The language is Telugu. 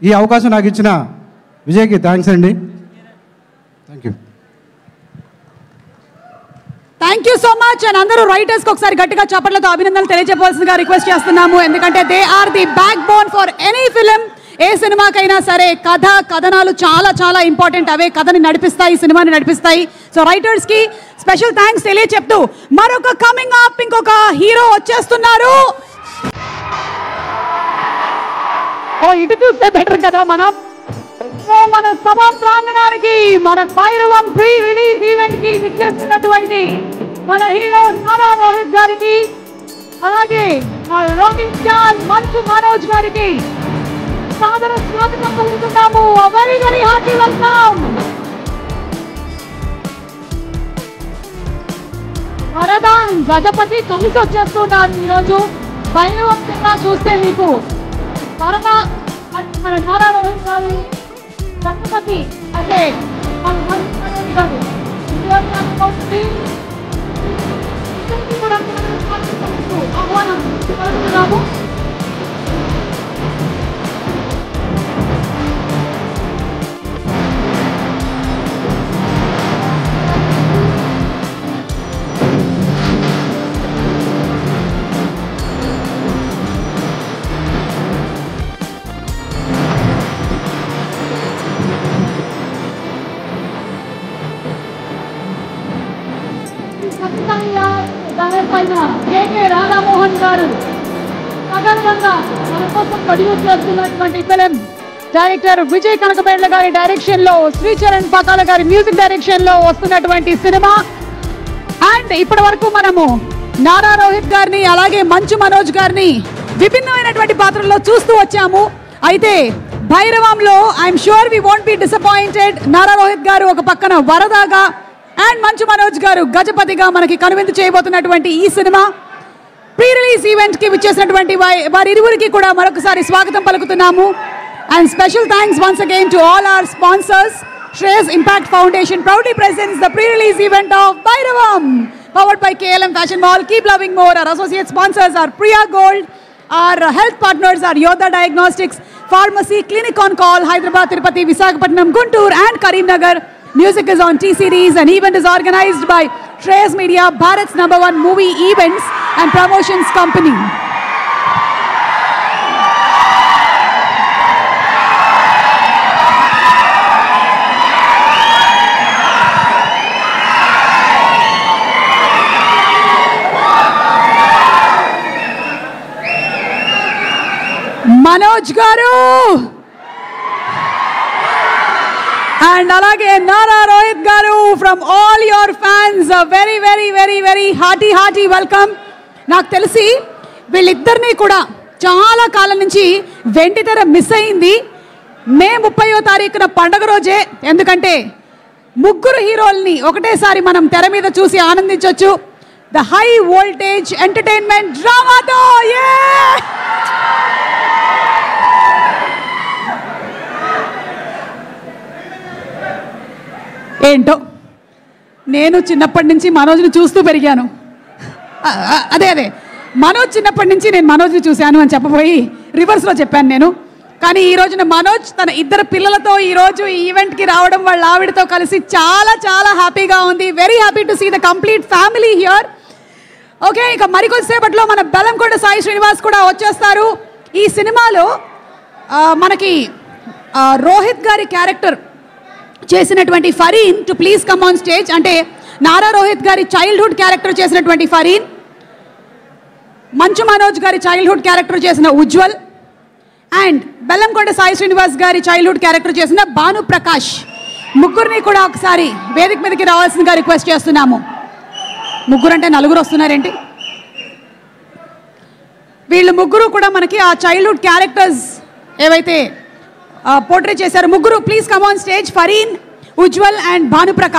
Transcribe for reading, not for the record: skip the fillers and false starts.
ఈ అవకాశం నాకు ఇచ్చిన విజయ్కి థ్యాంక్స్ అండి. Thank you. Thank you so much. And అందరూ రైటర్స్కి ఒకసారి గట్టిగా చప్పట్లతో అభినందనలు తెలియజేయవలసిందిగా రిక్వెస్ట్ చేస్తున్నాము. ఎందుకంటే they are the backbone for any film. ఏ సినిమాకైనా సరే కథనాలు చాలా చాలా ఇంపార్టెంట్. అవే కథని నడిపిస్తాయి, సినిమాని నడిపిస్తాయి. సో రైటర్స్కి స్పెషల్ థ్యాంక్స్ తెలియచెప్తూ మరొక కమింగ్ అప్ ఇంకొక హీరో వచ్చేస్తున్నారు. ఇటు చూస్తే బెటర్ కదా మనం. మన సభా ప్రాంగణానికి మన భైరవం ప్రీ రిలీజ్ ఈవెంట్ కి విచ్చేస్తున్నటువంటి మన హీరో నారా రోహిత్ గారికి, అలాగే రాకింగ్ స్టార్ మంచు మనోజ్ గారికి సాదర స్వాగతం పలుకుతున్నాము. Very very hearty welcome. Varadan Gajapathi తొలిసి వచ్చేస్తున్నారు ఈరోజు. భైరవం సినిమా చూస్తే మీకు మన నారా రోహిత్ గారు గణపతి అంటే మన మనోజ్ గారు ఆహ్వానం పలుకుతున్నాము. రాధామోహన్ గారు సగర్వంగా మన కోసం ప్రొడ్యూస్ చేస్తున్నటువంటి ఫిలిం డైరెక్టర్ విజయ్ కనకబేండ్ల గారి డైరెక్షన్ లో, శ్రీచరణ్ పాకాల గారి మ్యూజిక్ డైరెక్షన్ లో వస్తున్నటువంటి సినిమా. అండ్ ఇప్పటి వరకు మనము నారా రోహిత్ గారిని అలాగే మంచు మనోజ్ గారిని విభిన్నమైనటువంటి పాత్రల్లో చూస్తూ వచ్చాము. అయితే భైరవంలో I'm sure we won't be disappointed. Nara Rohit గారు ఒక పక్కన వరదాగా అండ్ మంచు మనోజ్ గారు గజపతిగా మనకి కనువిందు చేయబోతున్నటువంటి ఈ సినిమా ప్రీ రిలీజ్ ఈవెంట్ కి విచ్చేసినటువంటి వారిరువురికి కూడా మరొకసారి స్వాగతం పలుకుతున్నాము. And special thanks once again to all our sponsors. Shreyas Impact Foundation proudly presents the pre-release event of Bhairavam, powered by KLM Fashion Mall. Keep loving more. Our associate sponsors are Priya Gold. Our health partners are Yoda Diagnostics, Pharmacy, Clinic on Call, Hyderabad, Tirupati, Visakhapatnam, Guntur and Karimnagar. Music is on T-Series. An event is organized by Shreyas Media, Bharat's #1 movie events and promotions company. Manoj Garu and alage Nara Rohit Garu, from all your fans a very very very very hearty welcome. నాకు తెలిసి వీళ్ళిద్దరినీ కూడా చాలా కాలం నుంచి వెండితెర మిస్ అయింది. మే 30వ తారీఖున పండగ రోజే, ఎందుకంటే ముగ్గురు హీరోల్ని ఒకటేసారి మనం తెర మీద చూసి ఆనందించవచ్చు. ద హై వోల్టేజ్ ఎంటర్టైన్మెంట్ డ్రామాతో ఏంటో నేను చిన్నప్పటి నుంచి మనోజ్ని చూస్తూ పెరిగాను. అదే మనోజ్ చిన్నప్పటి నుంచి నేను మనోజ్ని చూశాను అని చెప్పబోయి రివర్స్లో చెప్పాను నేను. కానీ ఈ రోజున మనోజ్ తన ఇద్దరు పిల్లలతో ఈరోజు ఈ ఈవెంట్కి రావడం, వాళ్ళ ఆవిడతో కలిసి చాలా చాలా హ్యాపీగా ఉంది. Very happy to see the complete family here. Okay, ఇక మరికొద్దిసేపట్లో మన బెల్లంకొండ సాయి శ్రీనివాస్ కూడా వచ్చేస్తారు. ఈ సినిమాలో మనకి రోహిత్ గారి క్యారెక్టర్ చేసినటువంటి Fareen too please come on stage. అంటే నారా రోహిత్ గారి చైల్డ్హుడ్ క్యారెక్టర్ చేసినటువంటి ఫరీన్, మంచు మనోజ్ గారి చైల్డ్హుడ్ క్యారెక్టర్ చేసిన ఉజ్వల్, అండ్ బెల్లంకొండ సాయి శ్రీనివాస్ గారి చైల్డ్హుడ్ క్యారెక్టర్ చేసిన భాను ప్రకాష్, ముగ్గురిని కూడా ఒకసారి వేదిక మీదకి రావాల్సిందిగా రిక్వెస్ట్ చేస్తున్నాము. ముగ్గురు అంటే నలుగురు వస్తున్నారేంటి? వీళ్ళు ముగ్గురు కూడా మనకి ఆ చైల్డ్హుడ్ క్యారెక్టర్స్ ఏవైతే పోర్ట్రే చేశారు, ముగ్గురు please come on stage. Fareen, Ujwal and Bhanu Prakash.